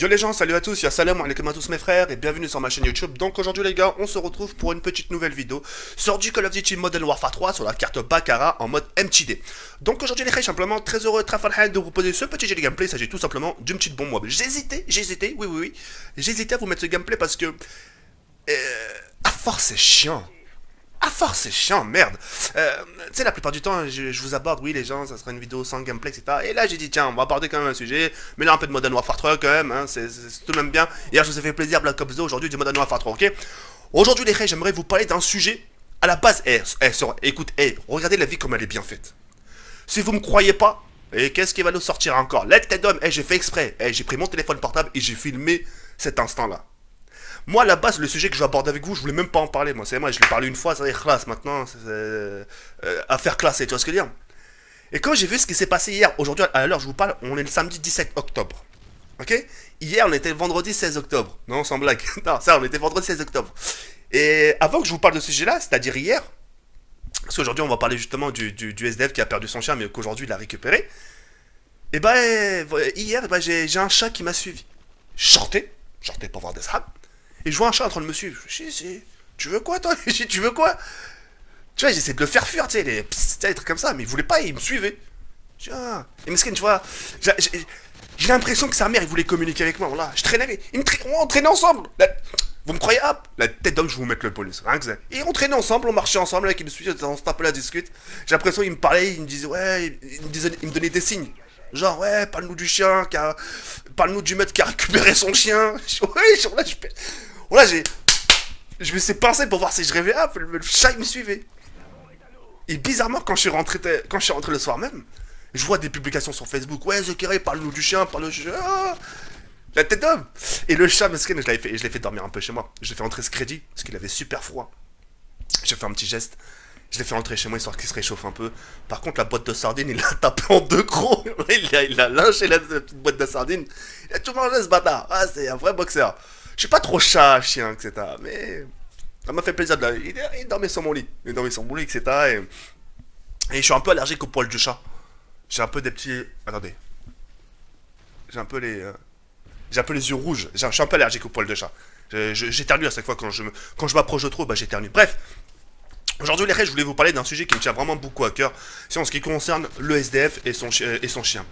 Yo les gens, salut à tous, salam alaikum à tous mes frères et bienvenue sur ma chaîne YouTube. Donc aujourd'hui les gars, on se retrouve pour une petite nouvelle vidéo sur du Call of Duty Modern Warfare 3 sur la carte Baqara en mode MTD. Donc aujourd'hui les gars, simplement très heureux, très farhan de vous proposer ce petit jeu de gameplay. Il s'agit tout simplement d'une petite bombe mobile. J'hésitais, oui, j'hésitais à vous mettre ce gameplay parce que... à force c'est chiant. À force, c'est chiant, merde. Tu sais, la plupart du temps, je vous aborde, oui, les gens, ça sera une vidéo sans gameplay, etc. Et là, j'ai dit, tiens, on va aborder quand même un sujet. Mais là, un peu de Modern Warfare 3 quand même, hein, c'est tout de même bien. Hier, je vous ai fait plaisir, Black Ops 2, aujourd'hui, du Modern Warfare 3, ok? Aujourd'hui, les gars, j'aimerais vous parler d'un sujet. À la base, écoute, regardez la vie comme elle est bien faite. Si vous me croyez pas, et qu'est-ce qui va nous sortir encore? Let Ted Dom, j'ai fait exprès. J'ai pris mon téléphone portable et j'ai filmé cet instant-là. Moi, à la base, le sujet que je vais aborder avec vous, je voulais même pas en parler. Moi, je l'ai parlé une fois, ça y est, classe. Maintenant, c'est affaire classée, tu vois ce que je veux dire? Et quand j'ai vu ce qui s'est passé hier, aujourd'hui, à l'heure je vous parle, on est le samedi 17 octobre. Ok? Hier, on était le vendredi 16 octobre. Non, sans blague. Non, ça, on était vendredi 16 octobre. Et avant que je vous parle de ce sujet-là, c'est-à-dire hier, parce qu'aujourd'hui, on va parler justement du SDF qui a perdu son chien, mais qu'aujourd'hui, il l'a récupéré. Et ben, hier, j'ai un chat qui m'a suivi. Je sortais pour voir des sables. Et je vois un chat en train de me suivre. Je dis, tu veux quoi, toi? Je dis, tu veux quoi? Tu vois, j'essaie de le faire fuir, tu sais, des trucs comme ça, mais il voulait pas, il me suivait. Je dis, ah. Et Meskin, tu vois, j'ai l'impression que sa mère, il voulait communiquer avec moi. Voilà, je traînais, on traînait ensemble. Vous me croyez, hop, la tête d'homme, je vous mettre le police. Rien que ça. Et on traînait ensemble, on marchait ensemble, là, il me suivait, on se tapait la discute. J'ai l'impression qu'il me parlait, il me disait, ouais, il me donnait des signes. Genre, ouais, parle-nous du chien, parle-nous du mec qui a récupéré son chien. Voilà, je me suis pincé pour voir si je rêvais. Hop, le chat, il me suivait. Et bizarrement, quand je suis rentré le soir même, je vois des publications sur Facebook. Ouais, Zekere, parle-nous du chien, parle-nous du chien. Ah, la tête d'homme. Et le chat, mesquin, je l'ai fait dormir un peu chez moi. Je l'ai fait rentrer ce crédit, parce qu'il avait super froid. J'ai fait un petit geste. Je l'ai fait rentrer chez moi, histoire qu'il se réchauffe un peu. Par contre, la boîte de sardines, il l'a tapé en deux crocs. Il a lynché la petite boîte de sardines. Il a tout mangé, ce bâtard. Ah, c'est un vrai boxeur. Je suis pas trop chat, chien, etc. Mais ça m'a fait plaisir de il dormait sur mon lit. Il dormait sur mon lit, etc. Et je suis un peu allergique aux poils du chat. J'ai un peu des petits... Attendez. J'ai un peu les yeux rouges. Je suis un peu allergique aux poils de chat. J'éternue à chaque fois quand je m'approche de trop, bah j'éternue. Bref. Aujourd'hui, les gars, je voulais vous parler d'un sujet qui me tient vraiment beaucoup à cœur. C'est en ce qui concerne le SDF et son chien.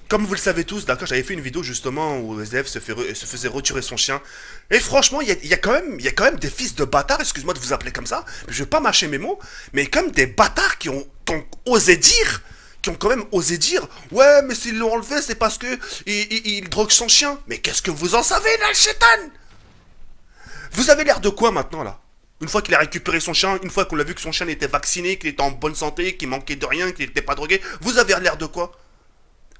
Comme vous le savez tous, d'accord, j'avais fait une vidéo justement où le SDF se faisait retirer son chien. Et franchement, il y a quand même des fils de bâtards, excuse-moi de vous appeler comme ça, je vais pas mâcher mes mots, mais comme des bâtards qui ont quand même osé dire, ouais, mais s'ils l'ont enlevé, c'est parce que il drogue son chien. Mais qu'est-ce que vous en savez, là, le chétan? Vous avez l'air de quoi maintenant, là? Une fois qu'il a récupéré son chien, une fois qu'on a vu que son chien était vacciné, qu'il était en bonne santé, qu'il manquait de rien, qu'il n'était pas drogué, vous avez l'air de quoi?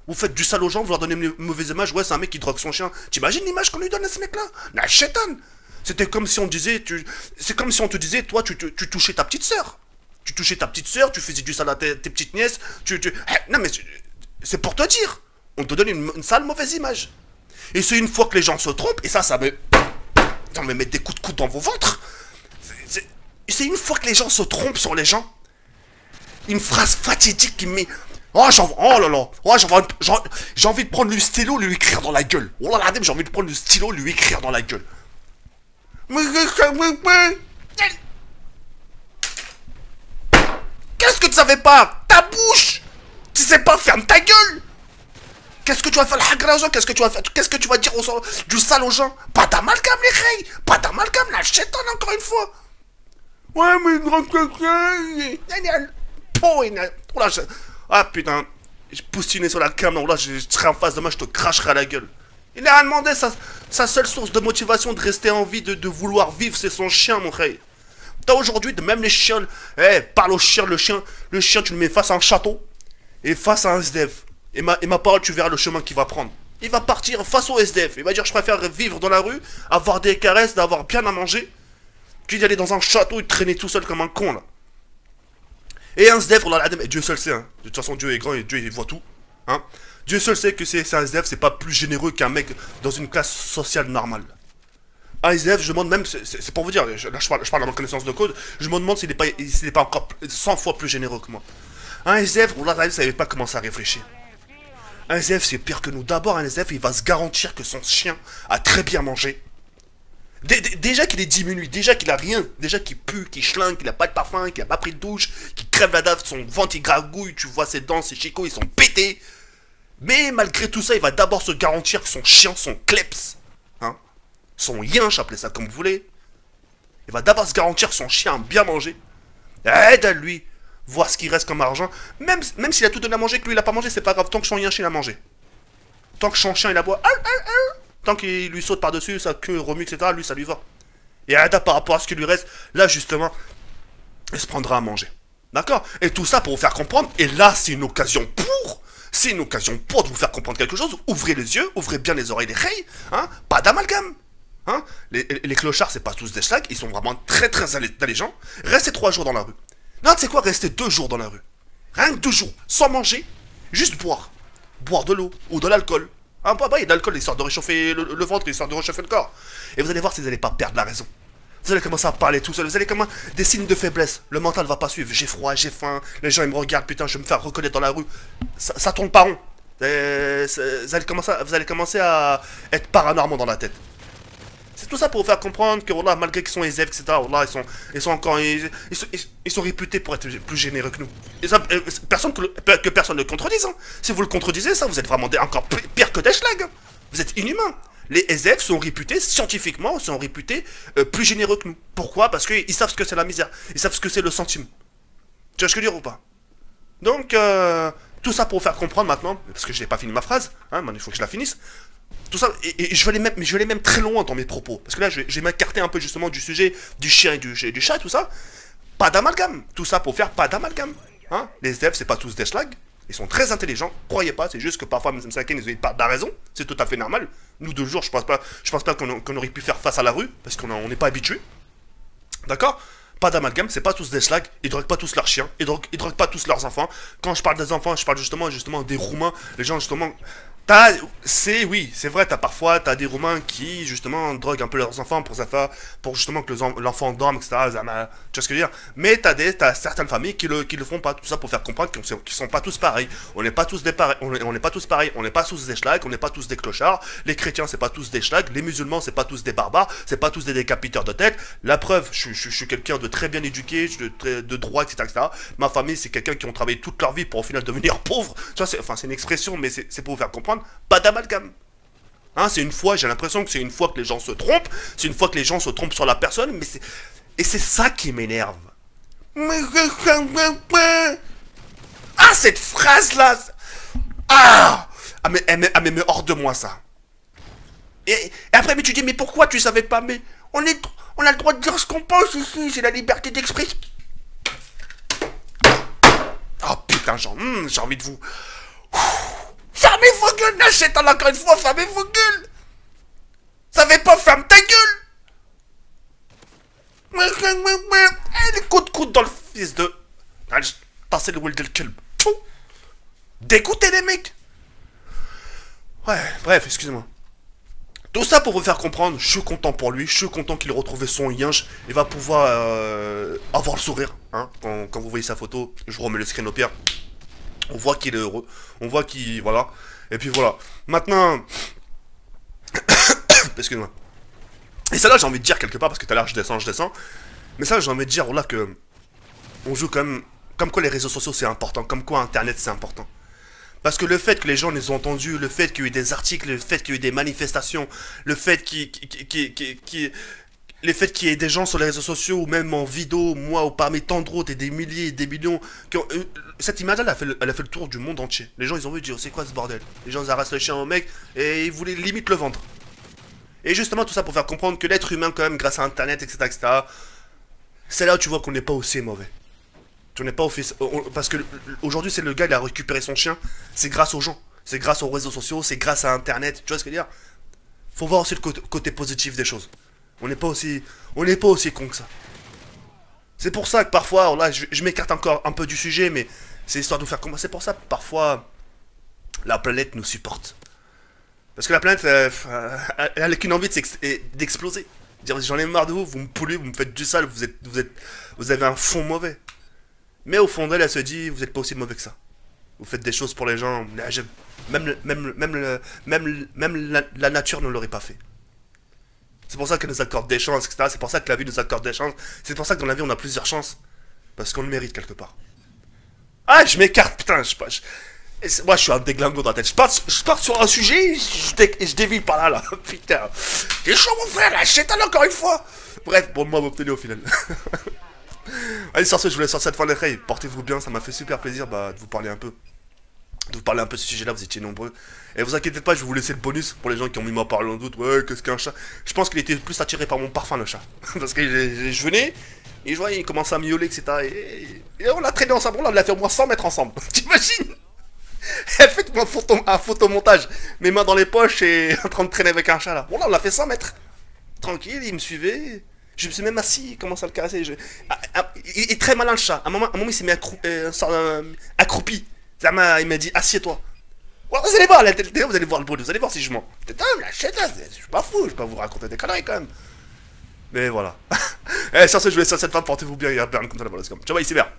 Vous faites du sale aux gens, vous leur donnez une mauvaise image, ouais, c'est un mec qui drogue son chien. T'imagines l'image qu'on lui donne à ce mec-là? La chétane! C'était comme si on disait, c'est comme si on te disait, toi, tu touchais ta petite sœur. Tu touchais ta petite sœur, tu faisais du sale à tes petites nièces, non mais, c'est pour te dire. On te donne une sale mauvaise image. Et c'est une fois que les gens se trompent, et ça me met des coups de coude dans vos ventres. C'est une fois que les gens se trompent sur les gens. Une phrase fatidique qui me met... Oh là là. Oh, j'ai envie de prendre le stylo, lui écrire dans la gueule. Oh là là, j'ai envie de prendre le stylo, lui écrire dans la gueule. Qu'est-ce que tu savais pas? Ta bouche. Tu sais pas, ferme ta gueule. Qu'est-ce que tu vas faire le hagra aux gens? Qu'est-ce que tu vas faire? Qu'est-ce que tu vas dire du sale aux gens? Pas d'amalgame, les reilles. Pas d'amalgame, la chétane, encore une fois. Ouais, mais ah putain, je poustinais sur la cam, là je serais en face de moi, je te cracherai à la gueule. Il a demandé sa seule source de motivation de rester en vie, de vouloir vivre, c'est son chien, mon frère. T'as aujourd'hui, même les chiens, parle au chien, le chien, tu le mets face à un château et face à un SDF. Et ma parole, tu verras le chemin qu'il va prendre. Il va partir face au SDF, il va dire, je préfère vivre dans la rue, avoir des caresses, d'avoir bien à manger, que d'aller dans un château et traîner tout seul comme un con, là. Et un SDF, et Dieu seul sait, hein. De toute façon, Dieu est grand et Dieu il voit tout. Hein. Dieu seul sait que c'est un SDF, c'est pas plus généreux qu'un mec dans une classe sociale normale. Un SDF, je me demande même, c'est pour vous dire, là je parle de ma connaissance de code, je me demande s'il n'est pas encore 100 fois plus généreux que moi. Un SDF, vous savez pas comment ça réfléchir. Un SDF, c'est pire que nous. D'abord, un SDF, il va se garantir que son chien a très bien mangé. Déjà qu'il est diminué, déjà qu'il a rien, déjà qu'il pue, qu'il schlingue, qu'il a pas de parfum, qu'il a pas pris de douche, qu'il crève la dave, son ventre il gragouille, tu vois ses dents, ses chicots, ils sont pétés. Mais malgré tout ça, il va d'abord se garantir que son chien, son kleps, hein, son yinche, appelez ça comme vous voulez, il va d'abord se garantir que son chien a bien mangé. Aide à lui, voir ce qu'il reste comme argent. Même s'il a tout donné à manger, que lui il a pas mangé, c'est pas grave, tant que son yinche il a mangé. Tant que son chien il aboie, tant qu'il lui saute par-dessus, sa queue remue, etc., lui, ça lui va. Et Ada, par rapport à ce qui lui reste, là, justement, il se prendra à manger. D'accord? Et tout ça pour vous faire comprendre, et là, c'est une occasion pour... C'est une occasion pour de vous faire comprendre quelque chose. Ouvrez les yeux, ouvrez bien les oreilles, les oreilles, hein? Pas d'amalgame. Hein? Les clochards, c'est pas tous des schlags, ils sont vraiment très très intelligents. Restez 3 jours dans la rue. Non, tu sais quoi? Restez 2 jours dans la rue. Rien que 2 jours, sans manger, juste boire. Boire de l'eau ou de l'alcool. Ah bah, il y a de l'alcool, histoire de réchauffer le ventre, histoire de réchauffer le corps. Et vous allez voir si vous n'allez pas perdre la raison. Vous allez commencer à parler tout seul, vous allez commencer des signes de faiblesse. Le mental va pas suivre, j'ai froid, j'ai faim, les gens ils me regardent, putain, je vais me faire reconnaître dans la rue. Ça tourne pas rond. Vous allez commencer à être paranormaux dans la tête. C'est tout ça pour vous faire comprendre que voilà, malgré qu'ils sont aisés, etc., voilà, ils sont encore, ils sont réputés pour être plus généreux que nous. Et ça, que personne ne contredise. Hein. Si vous le contredisez, ça, vous êtes vraiment encore pire que des schlags. Hein. Vous êtes inhumains. Les SF sont réputés, scientifiquement, sont réputés plus généreux que nous. Pourquoi? Parce qu'ils savent ce que c'est la misère. Ils savent ce que c'est le centime. Tu vois ce que je veux dire ou pas? Donc, tout ça pour vous faire comprendre maintenant, parce que je n'ai pas fini ma phrase, hein, il faut que je la finisse. Tout ça, et je vais aller même très loin dans mes propos. Parce que là, je vais m'écarter un peu justement du sujet du chien et du chat, tout ça. Pas d'amalgame. Tout ça pour faire pas d'amalgame. Hein? Les SF, c'est pas tous des schlags. Ils sont très intelligents, croyez pas, c'est juste que parfois, même ça, ils ont pas de la raison, c'est tout à fait normal. Nous, 2 jours, je pense pas qu'on aurait pu faire face à la rue, parce qu'on n'est pas habitué. D'accord? Pas d'amalgame, c'est pas tous des schlags, ils droguent pas tous leurs chiens, ils droguent pas tous leurs enfants. Quand je parle des enfants, je parle justement des Roumains, les gens justement... Oui, c'est vrai, t'as des Roumains qui, justement, droguent un peu leurs enfants pour justement que l'enfant dorme, etc. Tu vois ce que je veux dire? Mais t'as certaines familles qui le font pas, tout ça pour faire comprendre qu'ils sont pas tous pareils. On n'est pas tous on n'est pas tous pareils, on n'est pas tous des schlags, on n'est pas tous des clochards. Les chrétiens, c'est pas tous des schlags, les musulmans, c'est pas tous des barbares, c'est pas tous des décapiteurs de tête. La preuve, je suis quelqu'un de très bien éduqué, de droit, etc., etc. Ma famille, c'est quelqu'un qui ont travaillé toute leur vie pour au final devenir pauvre. Tu vois, c'est une expression, mais c'est pour vous faire comprendre. Pas d'amalgame. Hein, c'est une fois, j'ai l'impression que c'est une fois que les gens se trompent, c'est une fois que les gens se trompent sur la personne, mais c'est ça qui m'énerve. Ah, cette phrase-là. Mais hors de moi, ça. Et après, mais tu dis, mais pourquoi tu savais pas? Mais on a le droit de dire ce qu'on pense ici, c'est la liberté d'expression. Oh putain, j'ai envie de vous... Fermez vos gueules, n'achète encore une fois, fermez vos gueules. Ça fait pas, ferme ta gueule. Les coups de coude dans le fils de... Passer le Will del Kelb. Dégoûtez les mecs. Ouais, bref, excusez-moi. Tout ça pour vous faire comprendre, je suis content pour lui, je suis content qu'il ait retrouvé son yinche. Il va pouvoir avoir le sourire, hein, quand vous voyez sa photo. Je vous remets le screen au pire. On voit qu'il est heureux, on voit qu'il... Voilà. Et puis voilà. Maintenant... Excuse-moi. Et ça là, j'ai envie de dire quelque part, parce que tout à l'heure je descends. Mais ça, j'ai envie de dire, voilà, que... On joue quand même... Comme quoi les réseaux sociaux, c'est important. Comme quoi Internet, c'est important. Parce que le fait que les gens les ont entendus, le fait qu'il y ait eu des articles, le fait qu'il y ait eu des manifestations, le fait qu'il y ait des gens sur les réseaux sociaux ou même en vidéo, moi ou parmi tant d'autres et des milliers et des millions, cette image elle a fait le tour du monde entier. Les gens ils ont vu dire c'est quoi ce bordel? Les gens ils arrachent le chien au mec et ils voulaient limite le vendre. Et justement tout ça pour faire comprendre que l'être humain quand même grâce à internet etc. C'est là où tu vois qu'on n'est pas aussi mauvais. On n'est pas aussi... Parce que aujourd'hui c'est le gars il a récupéré son chien, c'est grâce aux gens. C'est grâce aux réseaux sociaux, c'est grâce à internet, tu vois ce que je veux dire? Faut voir aussi le côté positif des choses. On n'est pas aussi con que ça. C'est pour ça que parfois, là, je m'écarte encore un peu du sujet, mais c'est histoire de vous faire comprendre. C'est pour ça que parfois, la planète nous supporte. Parce que la planète, elle a qu'une envie d'exploser. Dire, j'en ai marre de vous, vous me polluez, vous me faites du sale, vous avez un fond mauvais. Mais au fond d'elle, elle se dit, vous n'êtes pas aussi mauvais que ça. Vous faites des choses pour les gens. La nature ne l'aurait pas fait. C'est pour ça qu'elle nous accorde des chances, etc. C'est pour ça que la vie nous accorde des chances. C'est pour ça que dans la vie, on a plusieurs chances. Parce qu'on le mérite quelque part. Ah, je m'écarte, putain. Moi, je suis un déglingo dans la tête. Je pars sur un sujet et je dévie par là, là. Putain. T'es chaud, mon frère, la chétane encore une fois. Bref, bon, moi, m'obtenir au final. Allez, sur ce, je vous laisse sur cette fin d'écran. Portez-vous bien, ça m'a fait super plaisir de vous parler un peu. De vous parler un peu de ce sujet-là, vous étiez nombreux. Et vous inquiétez pas, je vais vous laisser le bonus pour les gens qui ont mis ma parole en doute. Ouais, qu'est-ce qu'un chat? Je pense qu'il était plus attiré par mon parfum, le chat. Parce que je venais, et je voyais, il commençait à miauler, etc. Et on l'a traîné ensemble, on l'a fait au moins 100 mètres ensemble. T'imagines? Faites-moi un photomontage, mes mains dans les poches et en train de traîner avec un chat là. Bon là, on l'a fait 100 mètres. Tranquille, il me suivait. Je me suis même assis, il commence à le caresser. Il est très malin le chat. À un moment il s'est mis accroupi. Il m'a dit, assieds-toi. Ouais, vous allez voir, la télé, vous allez voir le bruit, vous allez voir si je mens. Putain, la chète là, je suis pas fou, je peux pas vous raconter des conneries quand même. Mais voilà. Eh, sur ce, je vous laisse sur cette femme, portez-vous bien, il y a plein comme ça là-bas, ciao, ici vert.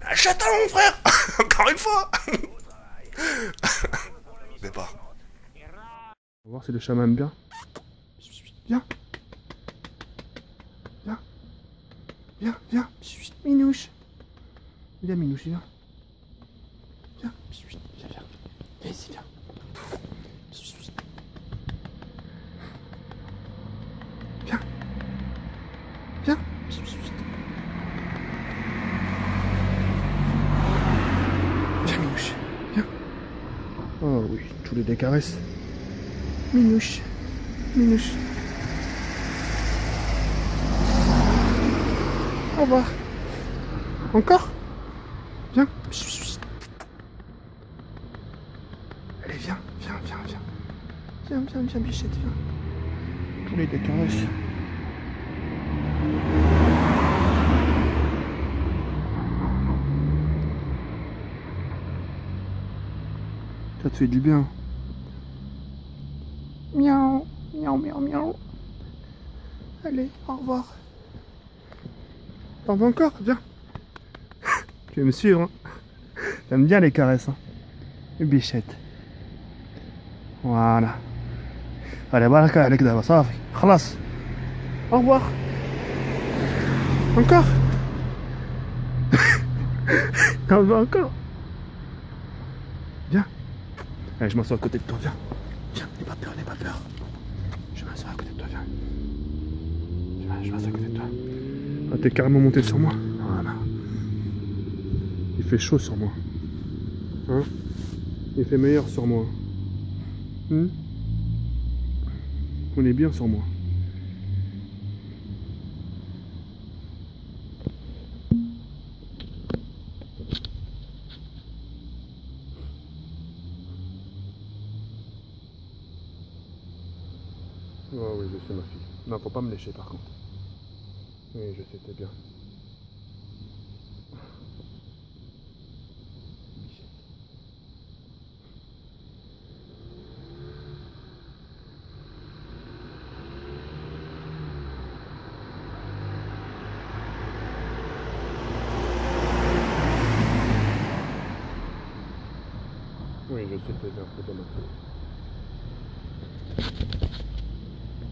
La chète mon frère. Encore une fois. Départ. On va voir si le chat m'aime bien. Viens. Viens. Viens, viens. Minouche. Viens, Minouche, viens. Viens. Viens, viens. Viens ici, viens. Viens. Viens. Viens, Minouche. Viens. Oh oui, tous les caresses. Minouche. Minouche. Au revoir. Encore? Viens. Allez, viens, viens, viens, viens. Viens, viens, viens, bichette, viens. Tous les caresses. Ça te fait du bien. Miaou, miaou, miaou, miaou. Allez, au revoir. T'en veux encore? Viens. Tu veux me suivre, hein? T'aimes bien les caresses, hein? Les bichettes. Voilà. Allez, baraka عليك دابا صافي خلاص. Au revoir. Encore? T'en veux encore? Viens. Allez, je m'assois à côté de toi, viens. Viens, n'aie pas peur, n'aie pas peur. Je m'assois à côté de toi, viens. Je m'assois à côté de toi. Ah, t'es carrément monté sur moi. Voilà. Il fait chaud sur moi. Hein? Il fait meilleur sur moi. On est bien sur moi. Oh oui, je sais ma fille. Non, faut pas me lécher par contre. Oui, je sais, t'es bien. Oui, je sais, t'es bien, c'est bien ma fille.